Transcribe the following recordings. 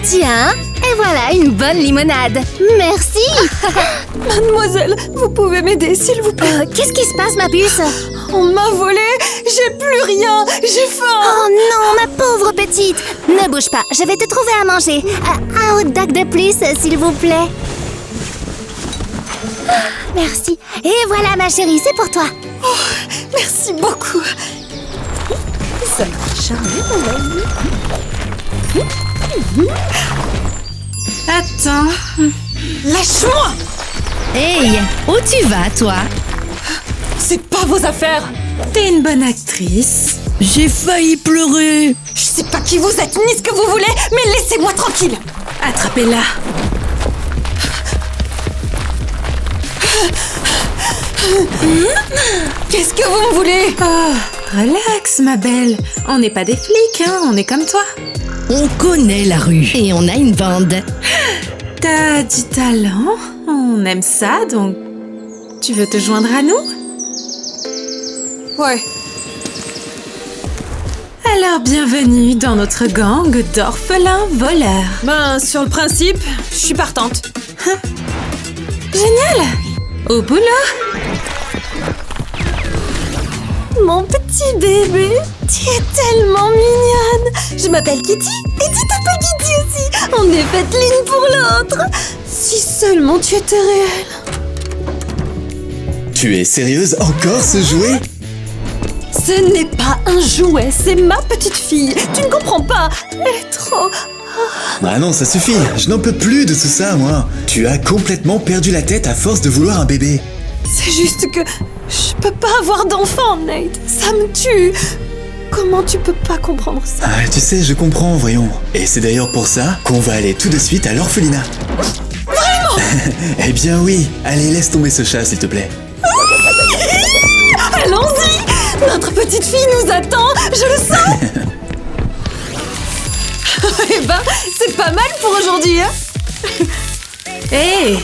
Tiens, et voilà une bonne limonade. Merci. Mademoiselle, vous pouvez m'aider, s'il vous plaît? Qu'est-ce qui se passe, ma puce? On m'a volé. J'ai plus rien. J'ai faim. Oh non, ma pauvre petite. Ne bouge pas, je vais te trouver à manger. Un hot dog de plus, s'il vous plaît. Merci. Et voilà, ma chérie, c'est pour toi. Oh, merci beaucoup. Ça m'a charmé, mon ami. Attends. Lâche-moi! Hey, où tu vas, toi? C'est pas vos affaires. T'es une bonne actrice. J'ai failli pleurer. Je sais pas qui vous êtes ni ce que vous voulez, mais laissez-moi tranquille. Attrapez-la. Qu'est-ce que vous me voulez? Oh, relax, ma belle. On n'est pas des flics, hein, on est comme toi. On connaît la rue et on a une bande. T'as du talent, on aime ça, donc tu veux te joindre à nous? Ouais. Alors, bienvenue dans notre gang d'orphelins voleurs. Ben, sur le principe, je suis partante. Génial! Au boulot! Mon petit bébé, tu es tellement mignonne. Je m'appelle Kitty et tu t'appelles Kitty aussi. On est faites l'une pour l'autre. Si seulement tu étais réelle. Tu es sérieuse? Encore ce jouet? Ce n'est pas un jouet, c'est ma petite fille. Tu ne comprends pas. Elle est trop... Ah non, ça suffit. Je n'en peux plus de tout ça, moi. Tu as complètement perdu la tête à force de vouloir un bébé. C'est juste que je peux pas avoir d'enfant, Nate. Ça me tue. Comment tu peux pas comprendre ça? Ah, tu sais, je comprends, voyons. Et c'est d'ailleurs pour ça qu'on va aller tout de suite à l'orphelinat. Vraiment? Eh bien oui. Allez, laisse tomber ce chat, s'il te plaît. Allons-y. Notre petite fille nous attend, je le sens. Eh ben, c'est pas mal pour aujourd'hui, hein? Hé,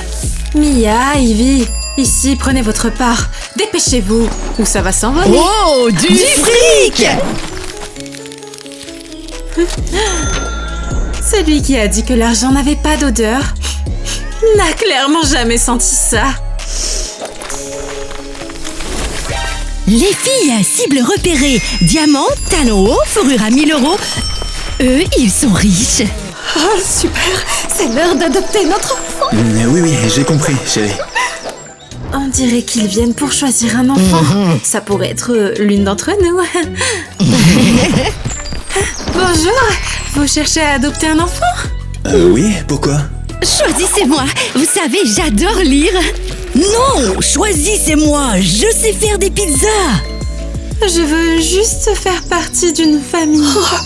Mia, Ivy, ici, prenez votre part. Dépêchez-vous, ou ça va s'envoler. Oh, du fric! Celui qui a dit que l'argent n'avait pas d'odeur n'a clairement jamais senti ça. Les filles, cible repérée. Diamant, talon haut, fourrure à 1000 €. Eux, ils sont riches. Oh, super! C'est l'heure d'adopter notre enfant! Oui, j'ai compris, chérie. On dirait qu'ils viennent pour choisir un enfant. Ça pourrait être l'une d'entre nous. Bonjour! Vous cherchez à adopter un enfant? Oui, pourquoi? Choisissez-moi. Vous savez, j'adore lire. Non, choisissez-moi. Je sais faire des pizzas. Je veux juste faire partie d'une famille. Oh,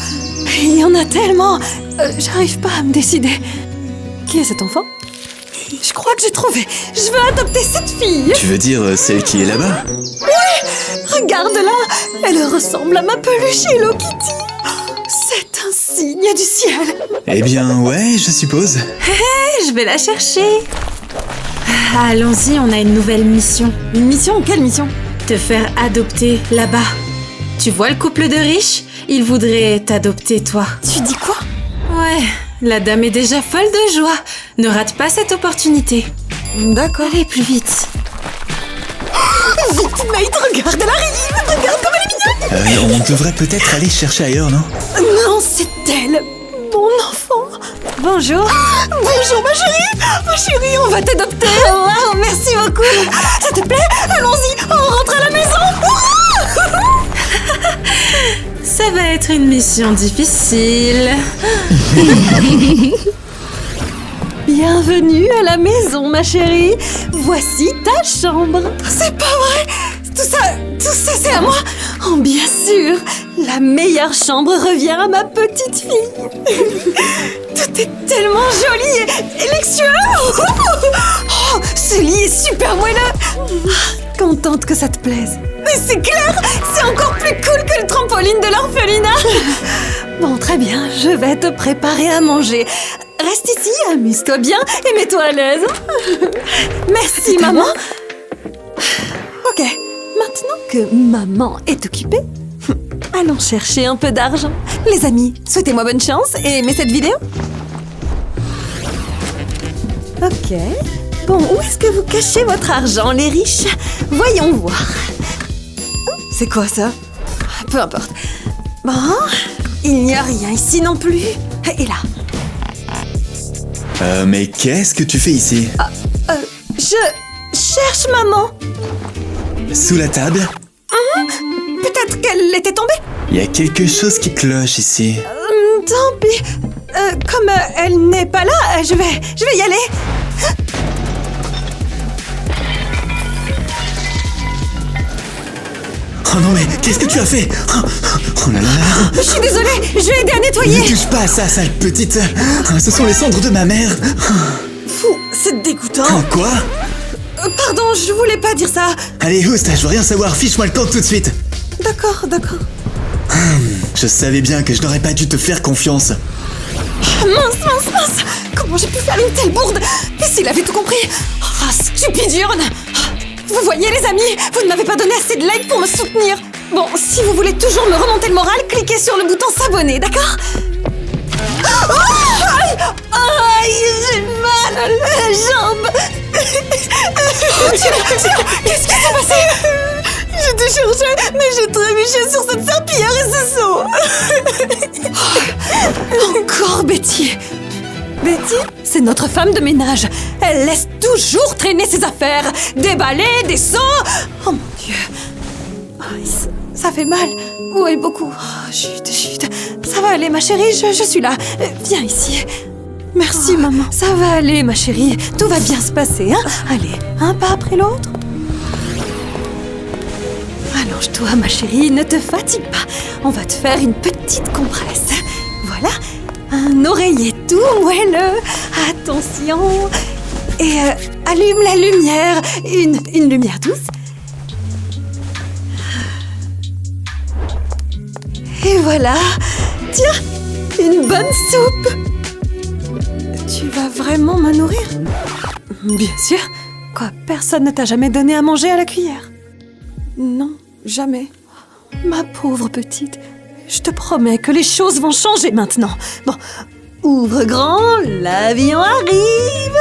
il y en a tellement. J'arrive pas à me décider. Qui est cet enfant? Je crois que j'ai trouvé. Je veux adopter cette fille. Tu veux dire celle qui est là-bas? Oui! Regarde-la. Elle ressemble à ma peluche Hello Kitty. C'est un signe du ciel. Eh bien, ouais, je suppose. Je vais la chercher. Allons-y, on a une nouvelle mission. Une mission? Quelle mission? Te faire adopter là-bas. Tu vois le couple de riches? Ils voudraient t'adopter, toi. Tu dis quoi? Ouais, la dame est déjà folle de joie. Ne rate pas cette opportunité. D'accord. Allez, plus vite. Vite, Nate, regarde, elle arrive. Regarde comme elle est mignonne. On devrait peut-être aller chercher ailleurs, non? Non, c'est elle. Mon enfant. Bonjour. Bonjour, ma chérie. Ma chérie, on va t'adopter. Wow, merci beaucoup. Ça te plaît? Allons-y, on rentre à la maison. Ça va être une mission difficile. Bienvenue à la maison, ma chérie. Voici ta chambre. C'est pas vrai. Tout ça, c'est à moi. Oh, bien sûr. La meilleure chambre revient à ma petite fille. Tout est tellement joli et luxueux. Oh, ce lit est super moelleux. Contente que ça te plaise. Mais c'est clair, c'est encore plus cool que le trampoline de l'orphelinat. Bon, très bien, je vais te préparer à manger. Reste ici, amuse-toi bien et mets-toi à l'aise. Merci, maman. Ok, maintenant que maman est occupée, allons chercher un peu d'argent. Les amis, souhaitez-moi bonne chance et aimez cette vidéo. Ok. Bon, où est-ce que vous cachez votre argent, les riches? Voyons voir. C'est quoi ça? Peu importe. Bon, il n'y a rien ici non plus. Et là? Mais qu'est-ce que tu fais ici? Je cherche maman. Sous la table? Peut-être qu'elle était tombée. Il y a quelque chose qui cloche ici. Tant pis. Comme elle n'est pas là, je vais y aller. Oh non mais, qu'est-ce que tu as fait? Oh là là là. Je suis désolée, je vais aider à Ne nettoyer. touche pas à ça, sale petite. Ce sont les cendres de ma mère. Fou, c'est dégoûtant. Quoi? Pardon, je voulais pas dire ça. Allez, Oust, je veux rien savoir, fiche-moi le camp tout de suite. D'accord. Je savais bien que je n'aurais pas dû te faire confiance. Mince. Comment j'ai pu faire une telle bourde? Et s'il avait tout compris? Ah, stupide urne. Vous voyez les amis, vous ne m'avez pas donné assez de likes pour me soutenir. Bon, si vous voulez toujours me remonter le moral, cliquez sur le bouton s'abonner, d'accord? Aïe, j'ai mal à la jambe. Qu'est-ce qui s'est passé? Je te cherchais, mais j'ai trébuché sur cette serpillière et ce saut. Encore Betty. Betty, c'est notre femme de ménage. Elle laisse toujours traîner ses affaires. Des balais, des seaux. Oh mon Dieu. Ça fait mal. Oui, beaucoup. Oh, chut. Ça va aller, ma chérie, je suis là. Viens ici. Merci, maman. Ça va aller, ma chérie. Tout va bien se passer, hein? Allez, un pas après l'autre. Allonge-toi, ma chérie, ne te fatigue pas. On va te faire une petite compresse. Voilà, un oreiller tout moelleux. Attention. Et allume la lumière. Une lumière douce. Et voilà. Tiens, une bonne soupe. Tu vas vraiment me nourrir? Bien sûr. Quoi, personne ne t'a jamais donné à manger à la cuillère? Non, jamais. Ma pauvre petite, je te promets que les choses vont changer maintenant. Bon, ouvre grand, l'avion arrive.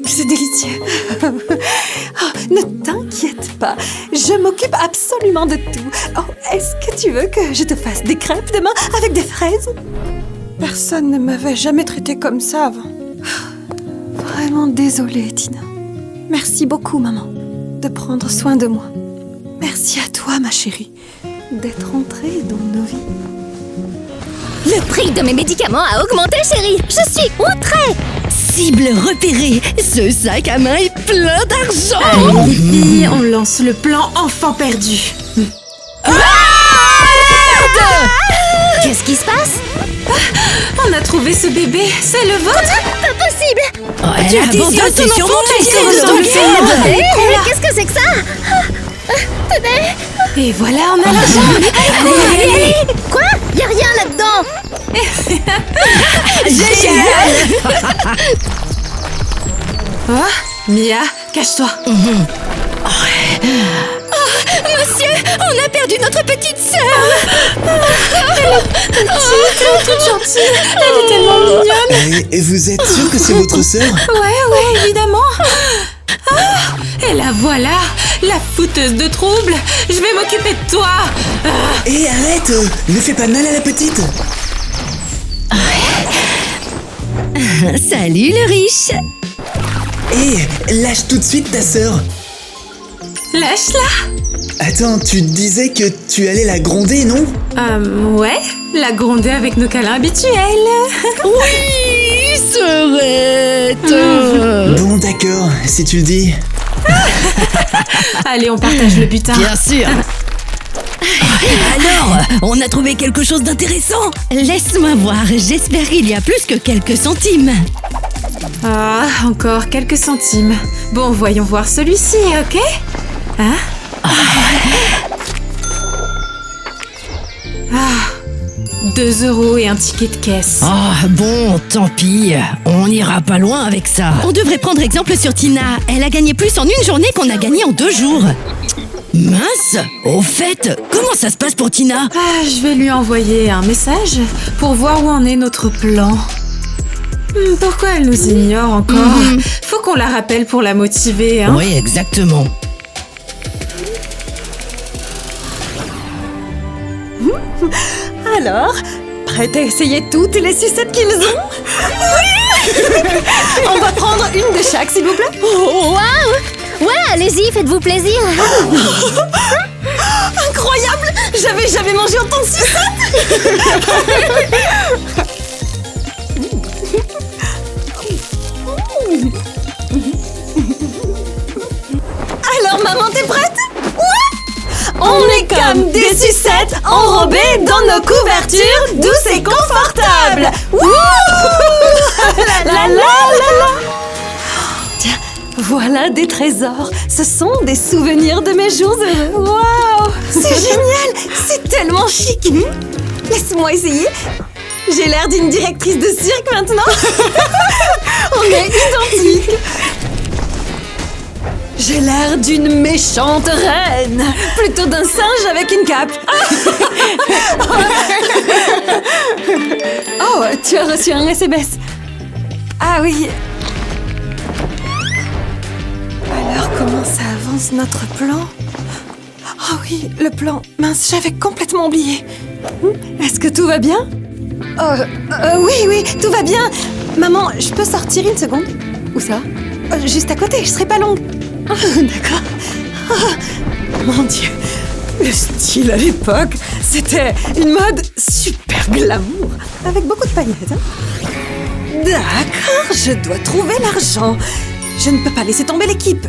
C'est délicieux. Oh, ne t'inquiète pas, je m'occupe absolument de tout. Oh, est-ce que tu veux que je te fasse des crêpes demain avec des fraises? Personne ne m'avait jamais traité comme ça avant. Vraiment désolée, Tina. Merci beaucoup, maman, de prendre soin de moi. Merci à toi, ma chérie, d'être entrée dans nos vies. Le prix de mes médicaments a augmenté, chérie. Je suis outrée. Cible repérée. Ce sac à main est plein d'argent. Allez, les filles, on lance le plan enfant perdu. Qu'est-ce qui se passe? On a trouvé ce bébé, c'est le vôtre? Pas possible. Oh, elle abandonne ton ses enfant, surnoms, tu elle es se dans le ressemble. film. Mais qu'est-ce que c'est que ça? Et voilà, on a l'argent. Allez. Quoi? Y a rien là-dedans. Génial. Oh, Mia, cache-toi. Monsieur, on a perdu notre petite sœur. Toute gentille, elle est tellement mignonne. Et vous êtes sûr que c'est votre sœur? Ouais, évidemment. Ah, et la voilà, la fouteuse de troubles. Je vais m'occuper de toi. Et arrête, ne fais pas mal à la petite. Salut le riche. Et lâche tout de suite ta sœur. Lâche-la. Attends, tu disais que tu allais la gronder, non? Ouais, la gronder avec nos câlins habituels. Oui, sœurette. Bon, d'accord, si tu le dis. Allez, on partage le butin. Bien sûr. Alors, on a trouvé quelque chose d'intéressant. Laisse-moi voir, j'espère qu'il y a plus que quelques centimes. Ah, encore quelques centimes. Bon, voyons voir celui-ci, ok? Hein? Ah, 2 € et un ticket de caisse. Ah bon, tant pis. On n'ira pas loin avec ça. On devrait prendre exemple sur Tina. Elle a gagné plus en une journée qu'on a gagné en 2 jours. Mince! Au fait, comment ça se passe pour Tina? Ah, je vais lui envoyer un message pour voir où en est notre plan. Pourquoi elle nous ignore encore? Faut qu'on la rappelle pour la motiver, hein? Oui, exactement. Alors, prête à essayer toutes les sucettes qu'ils ont? Oui. On va prendre une de chaque, s'il vous plaît. Waouh! Ouais, allez-y, faites-vous plaisir. Incroyable! J'avais jamais mangé autant de sucettes. Alors, maman, t'es prête? Ouais! On est comme des sucettes enrobées dans nos couvertures douces et confortables. Wouh! La la la la. Tiens, voilà des trésors. Ce sont des souvenirs de mes jours heureux. Waouh! C'est génial! C'est tellement chic. Laisse-moi essayer. J'ai l'air d'une directrice de cirque maintenant. On est identiques. J'ai l'air d'une méchante reine, plutôt d'un singe avec une cape. Oh, tu as reçu un SMS. Ah oui. Alors, comment ça avance notre plan? Oh oui, le plan. Mince, j'avais complètement oublié. Est-ce que tout va bien? Oui, tout va bien. Maman, je peux sortir une seconde? Où ça? Juste à côté, je serai pas longue. D'accord. Mon Dieu, le style à l'époque, c'était une mode super glamour, avec beaucoup de paillettes. Hein? D'accord, je dois trouver l'argent. Je ne peux pas laisser tomber l'équipe.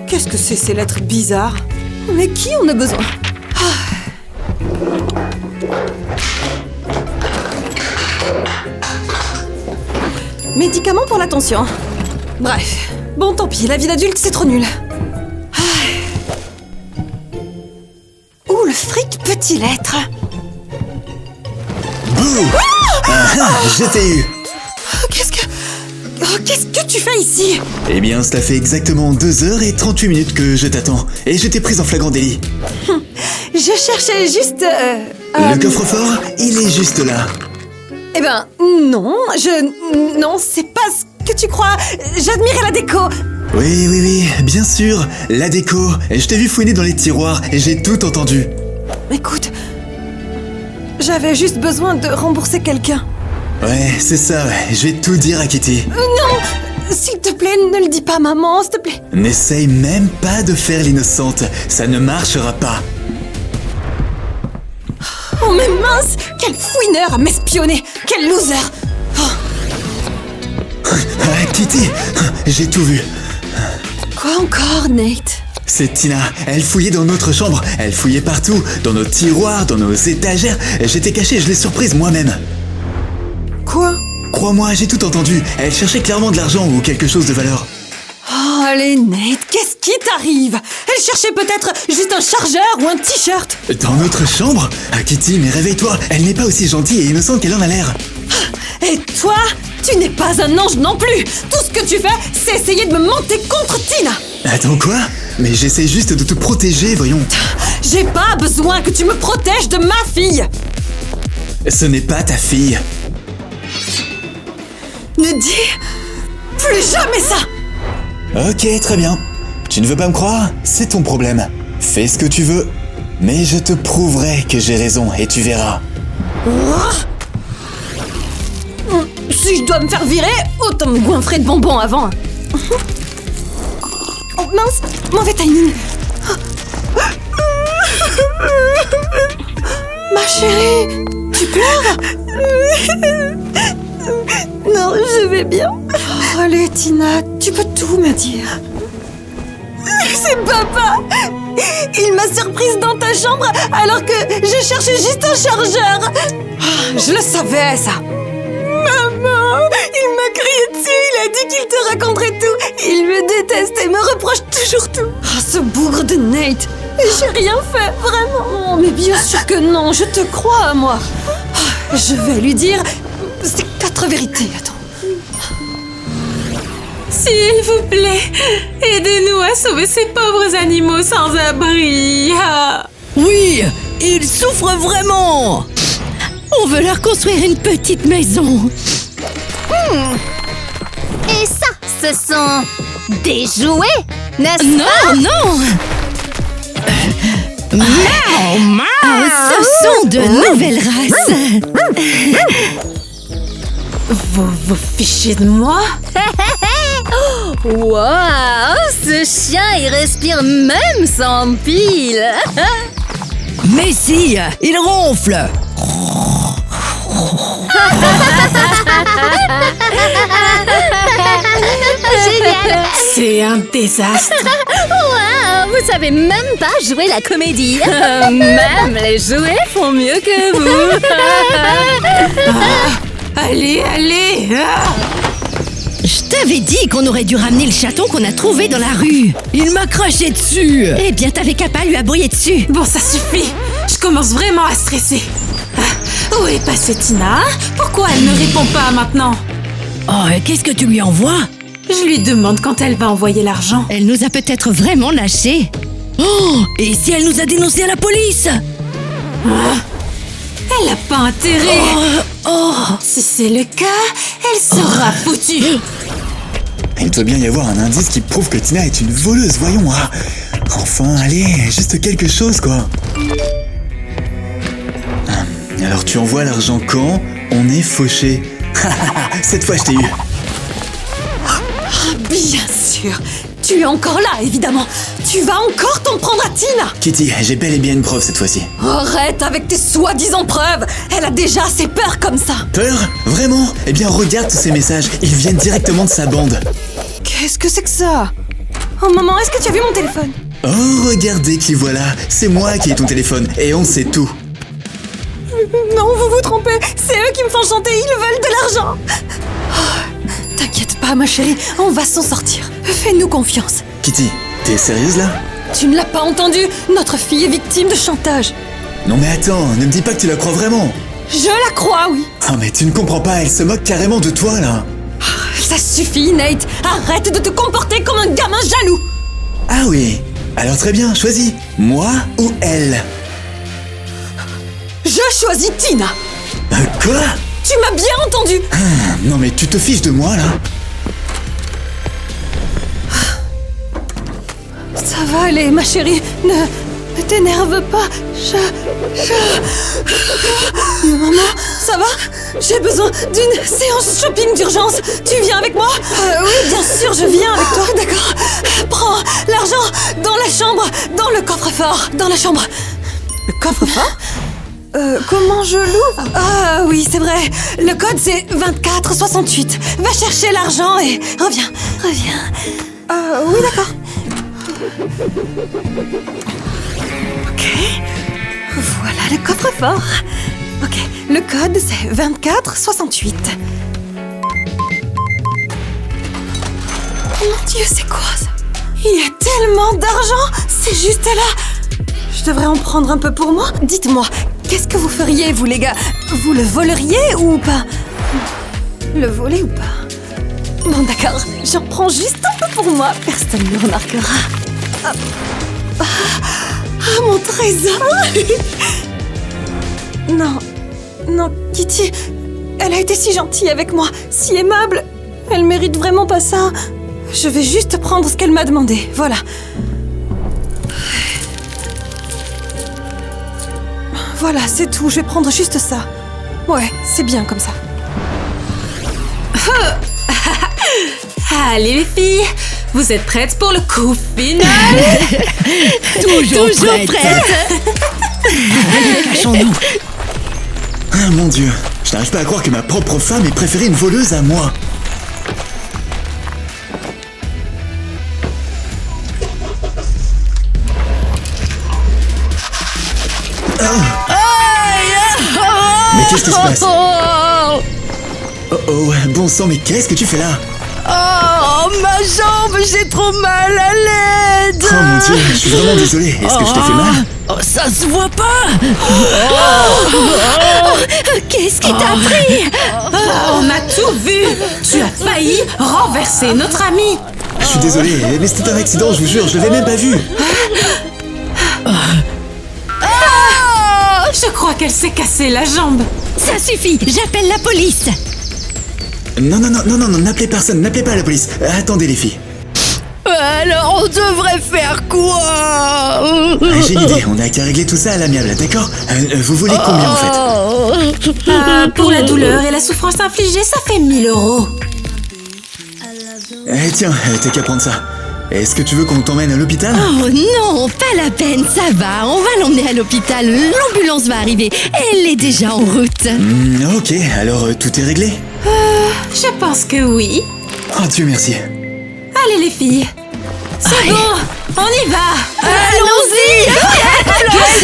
Qu'est-ce que c'est ces lettres bizarres? Mais qui en a besoin? Médicaments pour la tension. Bref, bon tant pis, la vie d'adulte c'est trop nul. Où le fric peut-il être? Bouh! Je t'ai eu! Qu'est-ce que tu fais ici? Eh bien, cela fait exactement 2h30 minutes que je t'attends. Et je t'ai prise en flagrant délit. Je cherchais juste... Le coffre-fort, il est juste là. Eh ben, non, Non, c'est pas ce que tu crois. J'admirais la déco. Oui, bien sûr, la déco. Et je t'ai vu fouiner dans les tiroirs et j'ai tout entendu. Écoute, j'avais juste besoin de rembourser quelqu'un. Ouais, c'est ça, ouais. Je vais tout dire à Kitty. Non! S'il te plaît, ne le dis pas, maman, s'il te plaît. N'essaye même pas de faire l'innocente. Ça ne marchera pas. Oh, mais mince! Quel fouineur à m'espionner! Quel loser! Kitty, j'ai tout vu. Quoi encore, Nate? C'est Tina. Elle fouillait dans notre chambre. Elle fouillait partout. Dans nos tiroirs, dans nos étagères. J'étais caché, je l'ai surprise moi-même. Quoi? Crois-moi, j'ai tout entendu. Elle cherchait clairement de l'argent ou quelque chose de valeur. Oh, allez, Nate, qu'est-ce qui t'arrive? Elle cherchait peut-être juste un chargeur ou un t-shirt. Dans notre chambre? Kitty, mais réveille-toi. Elle n'est pas aussi gentille et innocente qu'elle en a l'air. Et toi, tu n'es pas un ange non plus. Tout ce que tu fais, c'est essayer de me monter contre Tina. Attends, quoi? Mais j'essaie juste de te protéger, voyons. J'ai pas besoin que tu me protèges de ma fille. Ce n'est pas ta fille. Ne dis plus jamais ça. Ok, très bien. Tu ne veux pas me croire? C'est ton problème. Fais ce que tu veux. Mais je te prouverai que j'ai raison et tu verras. Si je dois me faire virer, autant me goinfrer de bonbons avant. Oh mince, mauvais timing. Ma chérie, tu pleures? Non, je vais bien. Oh, allez, Tina, tu peux tout me dire. C'est papa. Il m'a surprise dans ta chambre alors que je cherchais juste un chargeur. Je le savais, ça. Maman, il m'a crié dessus, il a dit qu'il te raconterait tout. Il me déteste et me reproche toujours tout. Oh, ce bougre de Nate. J'ai rien fait, vraiment. Oh, mais bien sûr que non, je te crois, moi. Je vais lui dire ces 4 vérités, attends. S'il vous plaît, aidez-nous à sauver ces pauvres animaux sans abri. Ah. Oui, ils souffrent vraiment. On veut leur construire une petite maison. Et ça, ce sont des jouets, n'est-ce pas? Non, non. Ce sont de nouvelles races. Vous fichez de moi? Waouh, ce chien, il respire même sans pile. Mais si, ils ronflent. Génial. C'est un désastre. Waouh, vous savez même pas jouer la comédie. Même les jouets font mieux que vous. Allez, allez. Ah. Je t'avais dit qu'on aurait dû ramener le chaton qu'on a trouvé dans la rue. Il m'a craché dessus. Eh bien, t'avais qu'à pas lui aboyer dessus. Bon, ça suffit. Je commence vraiment à stresser. Ah, où est passée Tina? Pourquoi elle ne répond pas maintenant? Oh, qu'est-ce que tu lui envoies? Je lui demande quand elle va envoyer l'argent. Elle nous a peut-être vraiment lâchés. Oh, et si elle nous a dénoncé à la police? Elle a pas intérêt. Si c'est le cas, elle sera foutue. Il doit bien y avoir un indice qui prouve que Tina est une voleuse, voyons. Ah. Enfin, allez, juste quelque chose, quoi. Alors tu envoies l'argent quand on est fauché. Cette fois, je t'ai eu. Bien sûr. Tu es encore là, évidemment. Tu vas encore t'en prendre à Tina. Kitty, j'ai bel et bien une preuve cette fois-ci. Arrête avec tes soi-disant preuves. Elle a déjà assez peur comme ça. Peur? Vraiment? Eh bien, regarde tous ces messages. Ils viennent directement de sa bande. Qu'est-ce que c'est que ça? Oh maman, est-ce que tu as vu mon téléphone? Oh, regardez qui voilà. C'est moi qui ai ton téléphone et on sait tout. Non, vous vous trompez. C'est eux qui me font chanter. Ils veulent de l'argent. Oh, t'inquiète pas, ma chérie. On va s'en sortir. Fais-nous confiance. Kitty, t'es sérieuse là? Tu ne l'as pas entendu? Notre fille est victime de chantage. Non mais attends, ne me dis pas que tu la crois vraiment. Je la crois, oui. Ah mais tu ne comprends pas, elle se moque carrément de toi là. Ça suffit, Nate. Arrête de te comporter comme un gamin jaloux. Ah oui, alors très bien, choisis. Moi ou elle? Je choisis Tina. Quoi? Tu m'as bien entendu. Non mais tu te fiches de moi là? Ça va aller, ma chérie. Ne t'énerve pas. Maman, ça va? J'ai besoin d'une séance shopping d'urgence. Tu viens avec moi? Oui, bien sûr, je viens avec toi. D'accord. Prends l'argent dans la chambre, dans le coffre-fort. Dans la chambre. Le coffre-fort? Comment je l'ouvre? Ah oui, c'est vrai. Le code, c'est 2468. Va chercher l'argent et reviens. Oui, d'accord. Ok. Voilà le coffre-fort. Ok, le code, c'est 2468. Mon Dieu, c'est quoi ça? Il y a tellement d'argent. C'est juste là. Je devrais en prendre un peu pour moi. Dites-moi, qu'est-ce que vous feriez, vous les gars? Vous le voleriez ou pas? Le voler ou pas? Bon, d'accord, j'en prends juste un peu pour moi. Personne ne le remarquera. Ah, mon trésor. Non, Kitty, elle a été si gentille avec moi, si aimable. Elle mérite vraiment pas ça. Je vais juste prendre ce qu'elle m'a demandé, voilà. Voilà, c'est tout, je vais prendre juste ça. Ouais, c'est bien comme ça. Allez les filles, vous êtes prêtes pour le coup final? Toujours prête. Allez, lâchons-nous. Ah mon Dieu, je n'arrive pas à croire que ma propre femme ait préféré une voleuse à moi. Mais qu'est-ce qui se passe? Oh, bon sang, mais qu'est-ce que tu fais là? Oh, Oh, ma jambe, j'ai trop mal, à l'aide. Oh mon Dieu, je suis vraiment désolé. Est-ce que je t'ai fait mal? Oh, ça se voit pas. Qu'est-ce qui t'a pris? On a tout vu. Tu as failli renverser notre ami. Je suis désolé, mais c'était un accident, je vous jure, je l'avais même pas vu. Je crois qu'elle s'est cassée la jambe. Ça suffit, j'appelle la police. Non, n'appelez personne, n'appelez pas la police. Attendez les filles. Alors, on devrait faire quoi? J'ai une idée, on n'a qu'à régler tout ça à l'amiable, d'accord? Vous voulez combien en fait? Pour la douleur et la souffrance infligée, ça fait 1 000 €. Tiens, t'as qu'à prendre ça. Est-ce que tu veux qu'on t'emmène à l'hôpital? Oh non, pas la peine, ça va. On va l'emmener à l'hôpital. L'ambulance va arriver. Elle est déjà en route. Ok, alors tout est réglé? Je pense que oui. Oh Dieu merci. Allez les filles. C'est bon, on y va. Allons-y.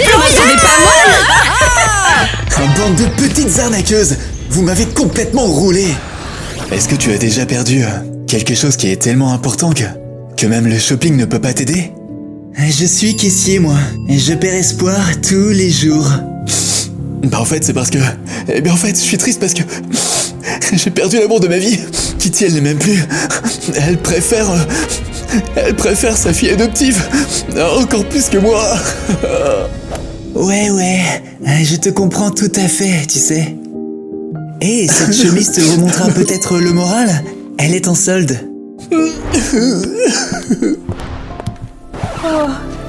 Vous avez pas mal. Un bande de petites arnaqueuses. Vous m'avez complètement roulé. Est-ce que tu as déjà perdu quelque chose qui est tellement important que même le shopping ne peut pas t'aider? Je suis caissier, moi. Et je perds espoir tous les jours. Bah en fait, c'est parce que... en fait, je suis triste parce que... j'ai perdu l'amour de ma vie. Kitty, elle ne m'aime plus. Elle préfère sa fille adoptive. Encore plus que moi. Ouais, je te comprends tout à fait, tu sais. Et cette chemise te remontera peut-être le moral. Elle est en solde. Oh,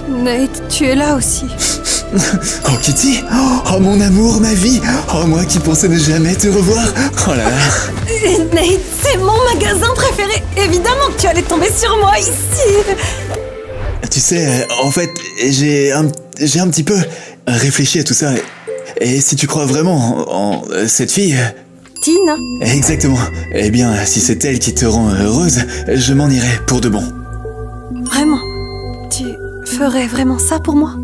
Nate, tu es là aussi. Oh Kitty, oh mon amour, ma vie, oh moi qui pensais ne jamais te revoir. Oh là là. Nate, c'est mon magasin préféré. Évidemment que tu allais tomber sur moi ici. Tu sais, en fait, j'ai un petit peu réfléchi à tout ça. Et si tu crois vraiment en cette fille... Tina. Exactement. Eh bien, si c'est elle qui te rend heureuse, je m'en irai pour de bon. Vraiment? Tu ferais vraiment ça pour moi?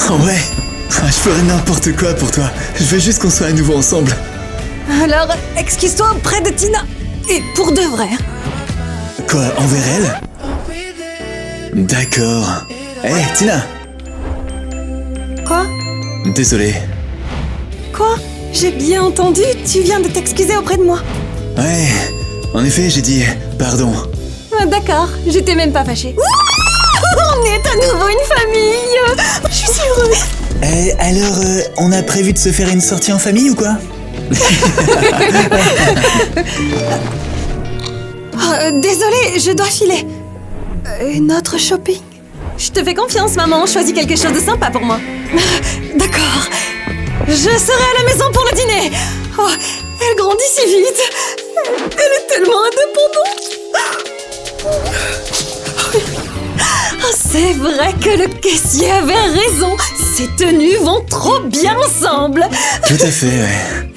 Oh ouais, je ferai n'importe quoi pour toi. Je veux juste qu'on soit à nouveau ensemble. Alors, excuse-toi auprès de Tina. Et pour de vrai. Quoi, envers elle? D'accord. Hé, Tina! Quoi? Désolé. Quoi? J'ai bien entendu, tu viens de t'excuser auprès de moi. Ouais, en effet, j'ai dit pardon. Ah, d'accord, j'étais même pas fâchée. On est à nouveau une famille. Je suis si heureuse. Alors, on a prévu de se faire une sortie en famille ou quoi? Désolée, je dois filer. Notre shopping. Je te fais confiance, maman. Choisis quelque chose de sympa pour moi. D'accord. Je serai à la maison pour le dîner. Oh, elle grandit si vite. Elle est tellement indépendante. Oh, c'est vrai que le caissier avait raison. Ces tenues vont trop bien ensemble. Tout à fait, ouais.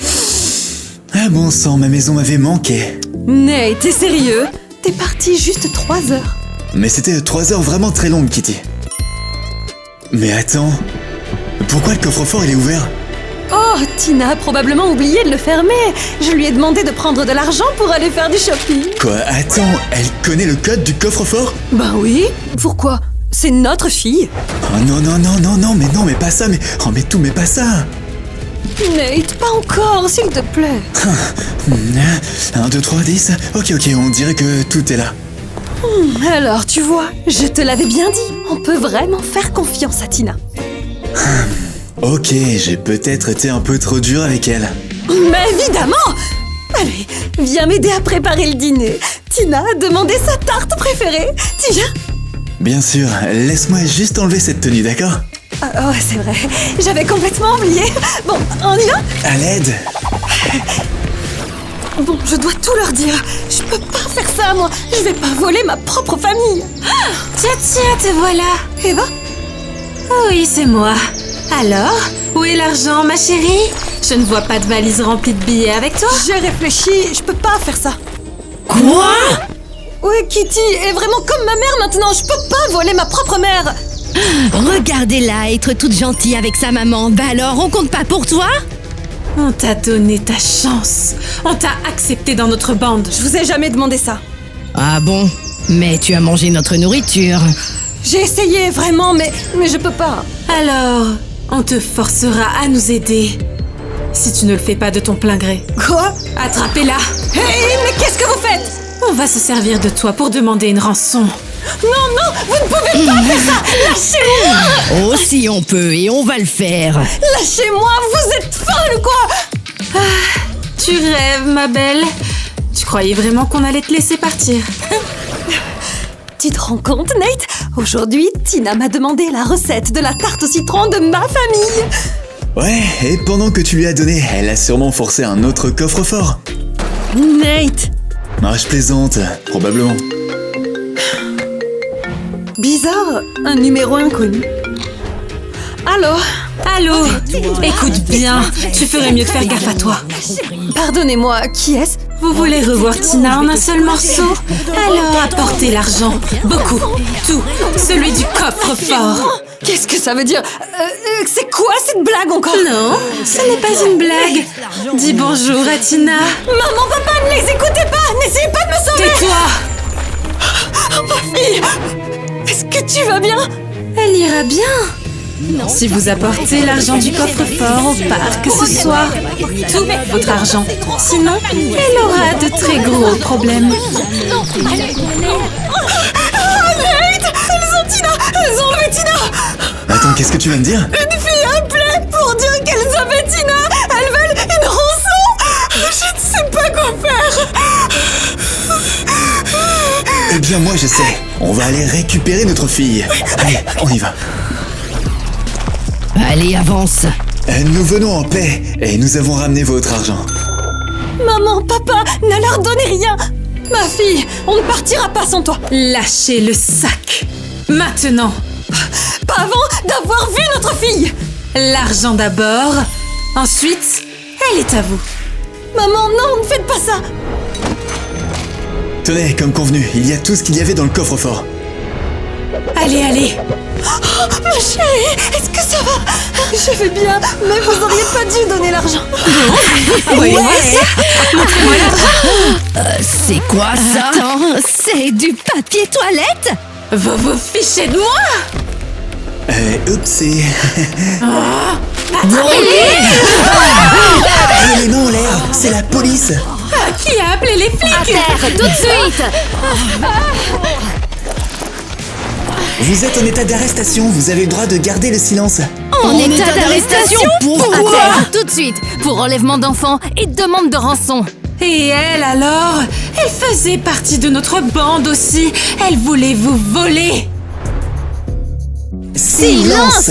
Ah bon sang, ma maison m'avait manqué. Nate, t'es sérieux? T'es parti juste 3 heures. Mais c'était 3 heures vraiment très longues, Kitty. Mais attends, pourquoi le coffre-fort il est ouvert? Oh, Tina a probablement oublié de le fermer. Je lui ai demandé de prendre de l'argent pour aller faire du shopping. Quoi, attends, elle connaît le code du coffre-fort? Ben oui. Pourquoi? C'est notre fille. Oh non, mais pas ça, mais tout, mais pas ça. Nate, pas encore, s'il te plaît. 1, 2, 3, 10. Ok, on dirait que tout est là. Alors, tu vois, je te l'avais bien dit. On peut vraiment faire confiance à Tina. Ok, j'ai peut-être été un peu trop dur avec elle. Mais évidemment! Allez, viens m'aider à préparer le dîner. Tina a demandé sa tarte préférée. Tu viens? Bien sûr, laisse-moi juste enlever cette tenue, d'accord? Ah, ouais, c'est vrai. J'avais complètement oublié. Bon, on y va? À l'aide. Bon, je dois tout leur dire. Je peux pas faire ça, moi. Je vais pas voler ma propre famille. Tiens, te voilà. Eva? Oui, c'est moi. Alors, où est l'argent, ma chérie? Je ne vois pas de valise remplie de billets avec toi. J'ai réfléchi, je peux pas faire ça. Quoi? Oui, Kitty est vraiment comme ma mère maintenant. Je peux pas voler ma propre mère. Regardez-la être toute gentille avec sa maman. Bah alors, on compte pas pour toi? On t'a donné ta chance. On t'a accepté dans notre bande. Je vous ai jamais demandé ça. Ah bon? Mais tu as mangé notre nourriture. J'ai essayé, vraiment, mais je peux pas. Alors, on te forcera à nous aider. Si tu ne le fais pas de ton plein gré. Quoi? Attrapez-la! Hey, mais qu'est-ce que vous faites? On va se servir de toi pour demander une rançon. Non, vous ne pouvez pas faire ça! Lâchez-moi! Oh, si on peut, et on va le faire. Lâchez-moi, vous êtes folle ou quoi? Tu rêves, ma belle. Tu croyais vraiment qu'on allait te laisser partir? Tu te rends compte, Nate? Aujourd'hui, Tina m'a demandé la recette de la tarte au citron de ma famille. Ouais, et pendant que tu lui as donné, elle a sûrement forcé un autre coffre-fort. Nate! Non, je plaisante, probablement. Bizarre, un numéro inconnu. Allô? Écoute bien, tu ferais mieux de faire gaffe à toi. Pardonnez-moi, qui est-ce? Vous voulez revoir Tina en un seul morceau? Alors apportez l'argent. Beaucoup. Tout. Celui du coffre-fort. Qu'est-ce que ça veut dire? C'est quoi cette blague encore? Non, ce n'est pas une blague. Dis bonjour à Tina. Maman, papa, ne les écoutez pas! N'essayez pas de me sauver! Tais-toi! Oh, ma fille! Est-ce que tu vas bien? Elle ira bien. Si vous apportez l'argent du coffre-fort au parc ce soir, tout votre argent. Sinon, elle aura de très gros problèmes. Nate! Elles ont Tina! Elles ont enlevé Tina! Attends, qu'est-ce que tu viens de dire? Une fille a appelé pour dire qu'elles avaient Tina! Elles veulent une rançon! Je ne sais pas quoi faire! Eh bien, moi, je sais. On va aller récupérer notre fille. Allez, on y va. Allez, avance. Nous venons en paix et nous avons ramené votre argent. Maman, papa, ne leur donnez rien! Ma fille, on ne partira pas sans toi! Lâchez le sac. Maintenant. Pas avant d'avoir vu notre fille! L'argent d'abord. Ensuite, elle est à vous. Maman, non, ne faites pas ça! Tenez, comme convenu, il y a tout ce qu'il y avait dans le coffre-fort. Allez, allez. Oh, ma chérie, est-ce que ça va? Je vais bien, mais vous auriez pas dû donner l'argent. Voyez-moi ça. Montrez-moi l'argent. C'est quoi ça? Attends, c'est du papier toilette? Vous vous fichez de moi? Oupsie. Attrapez-les! Les mains en l'air, c'est la police. Qui a appelé les flics? À terre, tout de suite! Vous êtes en état d'arrestation, vous avez le droit de garder le silence. En état d'arrestation? À Pourquoi? terre, tout de suite! Pour enlèvement d'enfants et demande de rançon! Et elle alors? Elle faisait partie de notre bande aussi. Elle voulait vous voler. Silence!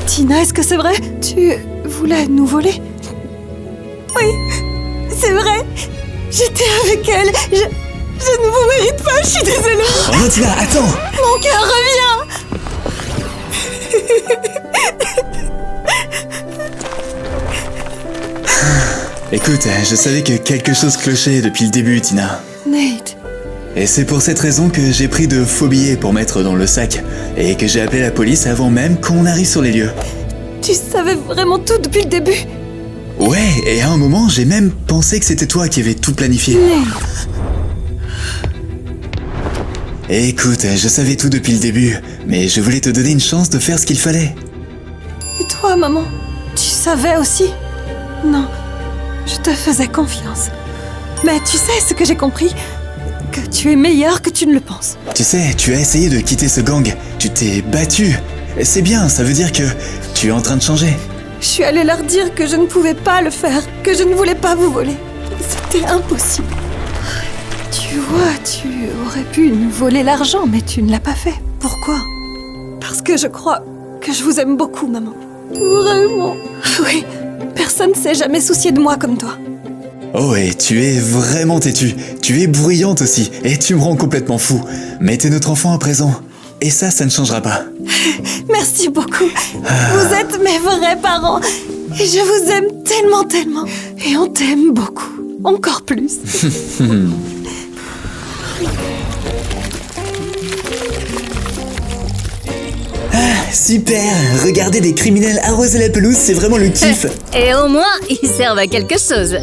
Tina, est-ce que c'est vrai? Tu voulais nous voler? Oui, c'est vrai. J'étais avec elle. Je ne vous mérite pas, je suis désolée. Oh, Tina, attends. Mon cœur revient. Écoute, je savais que quelque chose clochait depuis le début, Tina. Nate, Et c'est pour cette raison que j'ai pris de faux billets pour mettre dans le sac et que j'ai appelé la police avant même qu'on arrive sur les lieux. tu savais vraiment tout depuis le début? Ouais, et à un moment, j'ai même pensé que c'était toi qui avais tout planifié. Nate, Écoute, je savais tout depuis le début, mais je voulais te donner une chance de faire ce qu'il fallait. et toi, maman? Tu savais aussi? Non, je te faisais confiance. Mais tu sais ce que j'ai compris? Que tu es meilleur que tu ne le penses. Tu sais, tu as essayé de quitter ce gang, tu t'es battu. Et c'est bien, ça veut dire que tu es en train de changer. Je suis allée leur dire que je ne pouvais pas le faire, que je ne voulais pas vous voler. C'était impossible. Tu vois, tu aurais pu nous voler l'argent, mais tu ne l'as pas fait. Pourquoi? Parce que je crois que je vous aime beaucoup, maman. Vraiment. Oui, personne ne s'est jamais soucié de moi comme toi. Oh, et tu es vraiment têtue. Tu es bruyante aussi, et tu me rends complètement fou. Mais t'es notre enfant à présent. Et ça ne changera pas. Merci beaucoup. Vous êtes mes vrais parents. Et je vous aime tellement, tellement. Et on t'aime beaucoup. Encore plus. Super! Regarder des criminels arroser la pelouse, c'est vraiment le kiff. Et au moins, ils servent à quelque chose.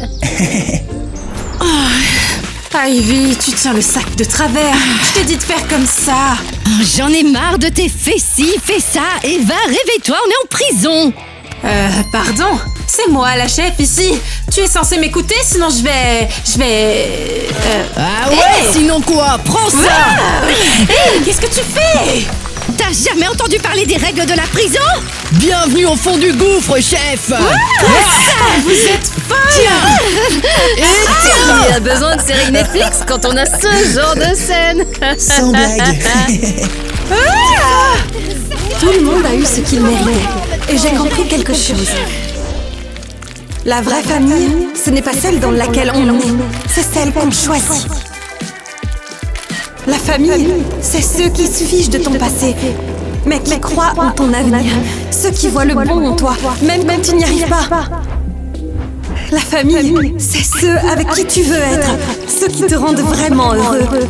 Ivy, tu tiens le sac de travers. Je t'ai dit de faire comme ça. Oh, j'en ai marre de tes fais ci, fais ça, et va, réveille-toi, on est en prison. Pardon, c'est moi la chef ici. Tu es censé m'écouter, sinon je vais... Ah ouais, sinon quoi? Prends ça. Hey, qu'est-ce que tu fais? T'as jamais entendu parler des règles de la prison? Bienvenue au fond du gouffre, chef. Vous êtes folle. Il y a besoin de séries Netflix quand on a ce genre de scène. Sans blague. Tout le monde a eu ce qu'il méritait. Et j'ai compris quelque chose. La vraie famille, ce n'est pas celle dans laquelle on est, c'est celle qu'on choisit. La famille, c'est ceux qui se fichent de ton passé, mais qui croient en ton avenir. Ceux qui voient le bon en toi, même quand tu n'y arrives pas. La famille, c'est ceux avec qui tu veux être, ceux qui te rendent vraiment heureux.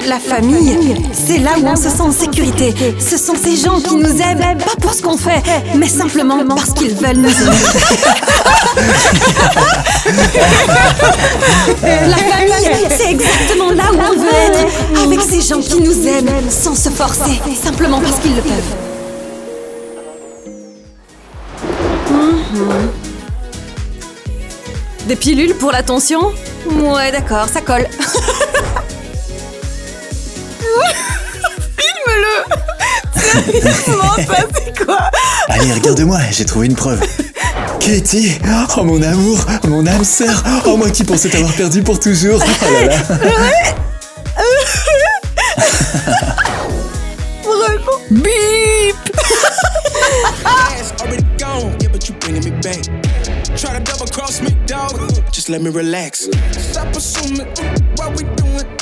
La famille, c'est là où on se sent en sécurité. Ce sont ces gens qui nous aiment, pas pour ce qu'on fait, mais simplement parce qu'ils veulent nous aimer. La famille, c'est exactement là où on veut être, avec ces gens qui nous aiment, sans se forcer, simplement parce qu'ils le peuvent. Des pilules pour la tension? Ouais, d'accord, ça colle. Allez, regarde-moi, j'ai trouvé une preuve. Katie, oh mon amour, mon âme sœur, oh moi qui pensais t'avoir perdu pour toujours. Oh là là. Bip. Already gone, yeah, but you bringing me back. Try to double cross me, dog. Just let me relax. Stop assuming what we doing.